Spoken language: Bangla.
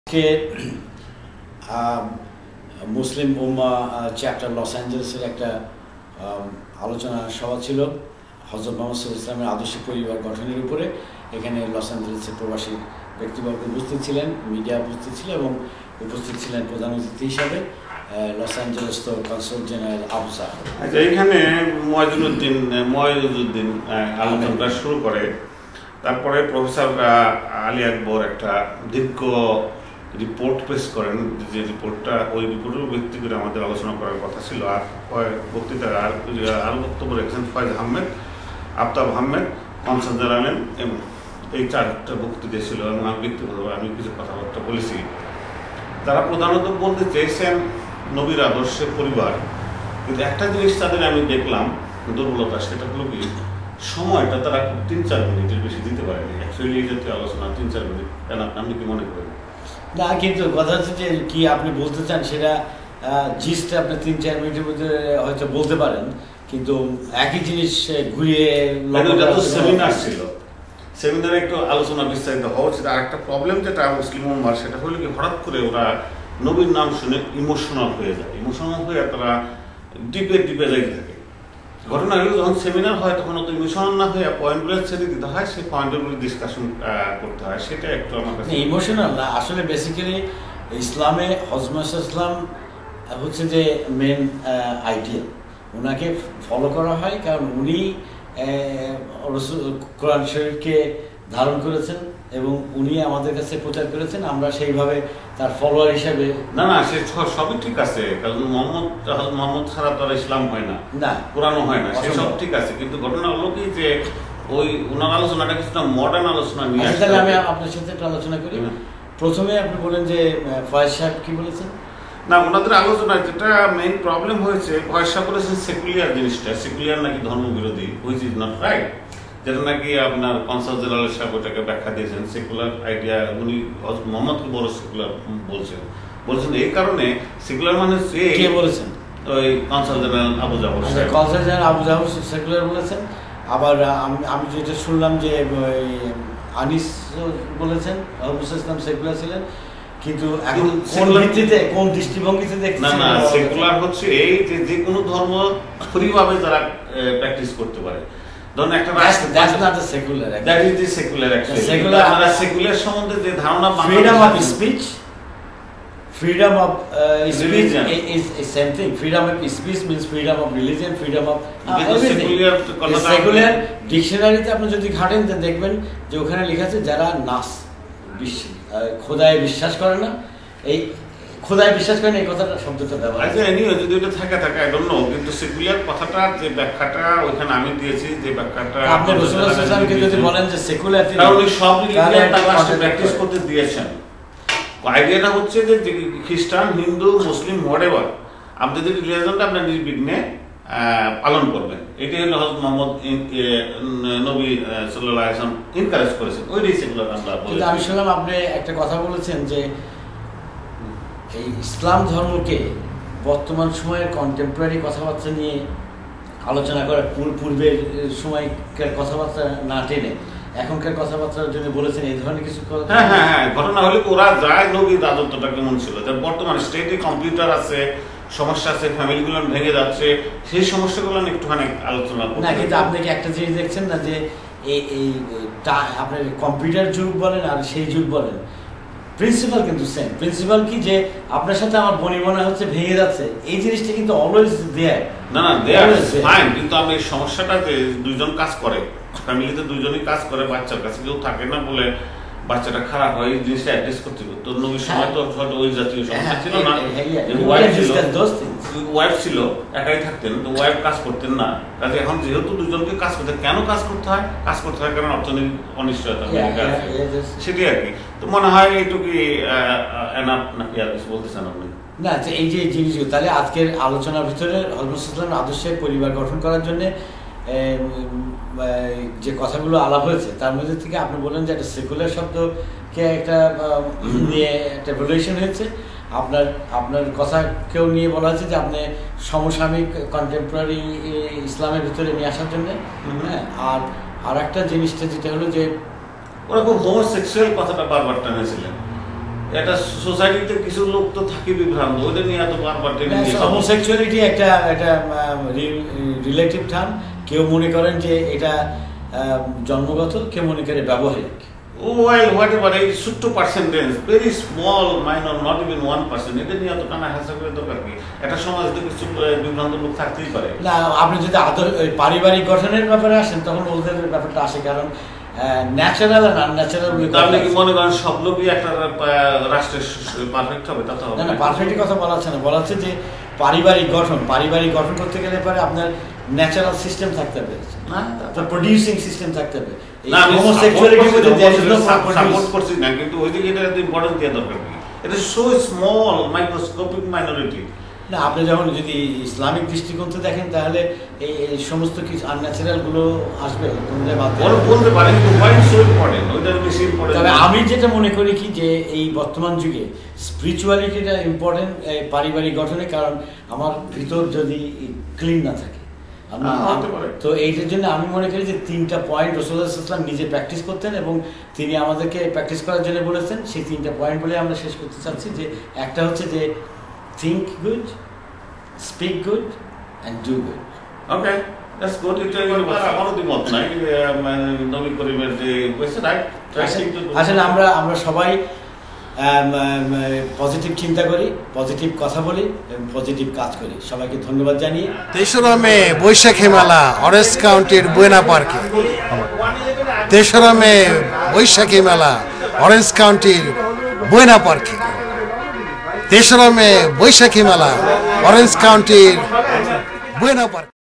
के মুসলিম উম্মাহ চ্যাপ্টার লস অ্যাঞ্জেলেসের একটা আলোচনা সভা ছিল হযরত মুহাম্মদ সাল্লাল্লাহু আলাইহি ওয়াসাল্লামের আদর্শ পরিবার গঠনের উপরে। এখানে লস অ্যাঞ্জেলেসের প্রবাসী ব্যক্তিবর্গ উপস্থিত ছিলেন, মিডিয়া উপস্থিত ছিল এবং উপস্থিত ছিলেন প্রধান অতিথি হিসাবে লস অ্যাঞ্জেলেস তো কনসাল জেনারেল আবু জাফর। আচ্ছা, এখানে ময়জুদ্দিন আলোচনাটা শুরু করে, তারপরে প্রফেসর আলী আকবর একটা দীর্ঘ রিপোর্ট পেশ করেন, যে রিপোর্টটা ওই রিপোর্টের ভিত্তি করে আমাদের আলোচনা করার কথা ছিল। আর বক্তৃতা আরও বক্তব্য রেখেছেন ফয়েজ আহমেদ, আফতাব আহমেদ, কনসাল আলেম, এবং এই চারটা বক্তৃতা ছিল। এবং আমি ব্যক্তিগতভাবে আমি কিছু কথাবার্তা বলেছি। তারা প্রধানত বলতে চেয়েছেন নবীর আদর্শের পরিবার, কিন্তু একটা জিনিস তাদের আমি দেখলাম দুর্বলতা, সেটা হলো কি সময়টা তারা ৩-৪ মিনিটের বেশি দিতে পারেনি। অ্যাকচুয়ালি এই জাতীয় আলোচনা 3-4 মিনিট, কেন আপনি কি মনে করেন? না, কিন্তু কথা হচ্ছে যে কি আপনি বলতে চান সেটা জিস্ট আপনি 3-4 মিনিটের মধ্যে হয়তো বলতে পারেন, কিন্তু একই জিনিস ঘুরিয়ে সেমিনার ছিল, সেমিনারে একটু আলোচনা বিস্তারিত হওয়া উচিত। আর একটা প্রবলেম যেটা মুসলিম উম্মাহর, সেটা হলো কি হঠাৎ করে ওরা নবীর নাম শুনে ইমোশনাল হয়ে যায়, ইমোশনাল হয়ে তারা ডিপে যাইতে থাকে। ঘটনা হলো যখন সেমিনার হয় তখন অত ইমোশনাল না হয়ে পয়েন্টগুলো ছেড়ে দিতে হয়, সেই পয়েন্টগুলো ডিসকাশন করতে হয়। সেটা একটু আমার কাছে ইমোশনাল না, আসলে বেসিক্যালি ইসলামে হযরত মুহাম্মদ ইসলাম হচ্ছে যে মেন আইডিয়াল, ওনাকে ফলো করা হয় কারণ উনি কোরআন শরীফকে ধারণ করেছেন এবং উনি আমাদের কাছে প্রচার করেছেন, আমরা সেইভাবে তার ফলোয়ার হিসাবে। না, সে সবই ঠিক আছে, কারণ মোহাম্মদ ছাড়া তো ইসলাম হয় না, কোরআনও হয় না, সে সব ঠিক আছে। কিন্তু ঘটনা হলো কি যে ওই ওনার আলোচনাটা কিছুটা মডার্ন আলোচনা নিয়ে আসে। তাহলে আমি আপনার সাথে একটা আলোচনা করি। প্রথমে আপনি বলেন যে ফয়েজ সাহেব কি বলেছেন। না, ওনাদের আলোচনা যেটা মেইন প্রবলেম হয়েছে, ফয়েজ সাহেব বলেছেন সেকুলার জিনিসটা, সেকুলার নাকি ধর্মবিরোধী, হুইচ ইজ নট রাইট। যেটা নাকি আপনার কনসাল জেনারেল সাহেব ওটাকে ব্যাখ্যা দিয়েছেন সেকুলার আইডিয়া, উনি মোহাম্মদকে বড় সেকুলার বলছেন এই কারণে সেকুলার মানে কে বলেছেন? ওই কনসাল জেনারেল আবু জাফর সাহেব। Consul general Abu Jafar secular বলেছেন। আবার আমি যেটা শুনলাম যে আনিস বলেছেন হযরত ইসলাম সেকুলার ছিলেন, কিন্তু এখন কোন ভিত্তিতে কোন দৃষ্টিভঙ্গিতে দেখছেন? না, সেকুলার হচ্ছে এই যে কোনো ধর্ম ফ্রিভাবে যারা প্র্যাকটিস করতে পারে। ধরুন একটা that's not the secular, that is the secular actually. Secular সম্বন্ধে যে ধারণা, freedom of speech, freedom of speech is same thing. Freedom of speech means freedom of religion, freedom of secular ডিকশনারিতে আপনি যদি ঘাটেন তো দেখবেন যে ওখানে লেখা আছে যারা খোদায় বিশ্বাস করে না, এই খোদায় বিশ্বাস করে না এই কথাটা শব্দটা ব্যবহার। আচ্ছা, এনিওয়ে যদি এটা থাকে আই ডোন্ট নো, কিন্তু সেকুলার কথাটার যে ব্যাখ্যাটা ওখানে আমি দিয়েছি, যে ব্যাখ্যাটা আপনি রাসূলুল্লাহ সাল্লাল্লাহু আলাইহি ওয়াসাল্লামকে যদি বলেন যে সেকুলার, তাহলে সব রিলিজিয়ন তারা প্র্যাকটিস করতে দিয়েছেন। আইডিয়াটা হচ্ছে যে খ্রিস্টান, হিন্দু, মুসলিম, হোয়াটএভার, আপনাদের রিলিজিয়নটা আপনার নির্বিঘ্নে পালন করবেন, এটাই হলো হযরত মুহাম্মদ নবী সাল্লাল্লাহু আলাইহি ওয়াসাল্লাম এনকারেজ করেছেন। ওইটাই সেকুলার আমরা বলি। কিন্তু আমি শুনলাম আপনি একটা কথা বলেছেন যে এই ইসলাম ধর্মকে বর্তমান সময়ের কন্টেম্পোরারি কথাবার্তা নিয়ে আলোচনা করা, পূর্বের সময়কার কথাবার্তা না টেনে এখনকার কথাবার্তার জন্য বলেছেন, এই ধরনের কিছু কথা। হ্যাঁ, ঘটনা হলে ওরা যায় নবীর রাজত্বটা কেমন ছিল, বর্তমান স্টেটে কম্পিউটার আছে, সমস্যা আছে, ফ্যামিলিগুলো ভেঙে যাচ্ছে, সেই সমস্যাগুলো একটুখানি আলোচনা না। কিন্তু আপনি কি একটা জিনিস দেখছেন না যে এই আপনার কম্পিউটার যুগ বলেন আর সেই যুগ বলেন, প্রিন্সিপাল কিন্তু সেম। প্রিন্সিপাল কি যে আপনার সাথে আমার বনিবনা হচ্ছে, ভেঙে যাচ্ছে, এই জিনিসটা কিন্তু অলওয়েজ দেয়ার। না, দেয়ার ফাইন, কিন্তু আমি সমস্যাটা যে দুইজন কাজ করে, ফ্যামিলিতে দুইজনই কাজ করে, বাচ্চার কাছে কেউ থাকে না বলে বাচ্চাটা খারাপ হয়, এই জিনিসটা অ্যাডজাস্ট করতে হবে। তো নবীর সময় তো হয়তো ওই জাতীয় সমস্যা ছিল না, ওয়াইফ ছিল, একাই থাকতেন, তো ওয়াইফ কাজ করতেন না। কাজে এখন যেহেতু দুজনকে কাজ করতে, কেন কাজ করতে হয়? কাজ করতে হয় কারণ অর্থনৈতিক অনিশ্চয়তা, সেটাই আর কি। তো মনে হয় এইটুকুই এনাফ, নাকি আর কিছু বলতে চান আপনি? না, এই যে জিনিসগুলো তাহলে আজকের আলোচনার ভিতরে হযরত ইসলামের আদর্শে পরিবার গঠন করার জন্য যে কথাগুলো আলাপ হয়েছে তার মধ্যে থেকে আপনি বলেন যে একটা সেকুলার শব্দকে একটা নিয়ে একটা ভ্যালুয়েশন হয়েছে, আপনার কথা কেউ নিয়ে বলা হয়েছে যে আপনি সমসাময়িক কন্টেম্পোরারি ইসলামের ভিতরে নিয়ে আসার জন্য। হ্যাঁ, আর একটা জিনিসটা যেটা হলো যে ওরা খুব হোমোসেক্সুয়াল কথাটা বারবার টানেছিলেন, এটা সোসাইটিতে কিছু লোক তো থাকে বিভ্রান্ত, ওদের নিয়ে এত বারবার হোমোসেক্সুয়ালিটি একটা রিলেটিভ টার্ম। কেউ মনে করেন যে এটা জন্মগত, কেউ মনে করে ব্যবহারিক। Well, whatever, a ছোট্ট percentage, very small minor, not even 1%, এদের নিয়ে এত টানা হাসা করে দরকার কি? একটা সমাজ থেকে কিছু বিভ্রান্ত লোক থাকতেই পারে। না, আপনি যদি পারিবারিক গঠনের ব্যাপারে আসেন তখন ওদের ব্যাপারটা আসে, কারণ ন্যাচারাল আর আনন্যাচারাল। আপনি কি মনে করেন সব লোকই একটা রাষ্ট্রের পারফেক্ট হবে? তা তো হবে না। পারফেক্টের কথা বলা হচ্ছে না, বলা হচ্ছে যে পারিবারিক গঠন করতে গেলে পরে আপনার ন্যাচারাল সিস্টেম থাকতে হবে, প্রোডিউসিং সিস্টেম থাকতে হবে। না, আমি হোমোসেক্সুয়ালিটির মধ্যে সাপোর্ট করছি না, কিন্তু ওই দিকে এটা ইম্পর্টেন্স দেওয়া দরকার কি? এটা সো স্মল মাইক্রোস্কোপিক মাইনরিটি। না, আপনি যখন যদি ইসলামিক দৃষ্টিকোণ থেকে দেখেন তাহলে এই সমস্ত কিছু আনন্যাচারাল গুলো আসবে বলতে পারেন, কিন্তু পয়েন্ট সো ইম্পর্টেন্ট, ওইটা বেশি ইম্পর্টেন্ট। তবে আমি যেটা মনে করি কি, যে এই বর্তমান যুগে স্পিরিচুয়ালিটিটা ইম্পর্টেন্ট পারিবারিক গঠনে, কারণ আমার ভিতর যদি ক্লিন না থাকে তো এইটার জন্য আমি মনে করি যে 3টা পয়েন্ট রাসূলুল্লাহ সাল্লাল্লাহু আলাইহি ওয়াসাল্লাম নিজে প্র্যাকটিস করতেন এবং তিনি আমাদেরকে প্র্যাকটিস করার জন্য বলেছেন। সেই 3টা পয়েন্ট বলে আমরা শেষ করতে চাচ্ছি। যে একটা হচ্ছে যে think good, speak good and do good. Okay, that's good. এটা আমারও দ্বিমত নাই, নবী করিমের যে বলেছে রাইট। আসলে আমরা সবাই পজিটিভ চিন্তা করি, পজিটিভ কথা বলি এবং পজিটিভ কাজ করি। সবাইকে ধন্যবাদ জানিয়ে 3রা মে বৈশাখী মেলা অরেঞ্জ কাউন্টির বুয়েনা পার্কে। 3রা মে বৈশাখী মেলা অরেঞ্জ কাউন্টির বুয়েনা পার্কে। 3রা মে বৈশাখী মেলা অরেঞ্জ কাউন্টির বুয়েনা পার্ক।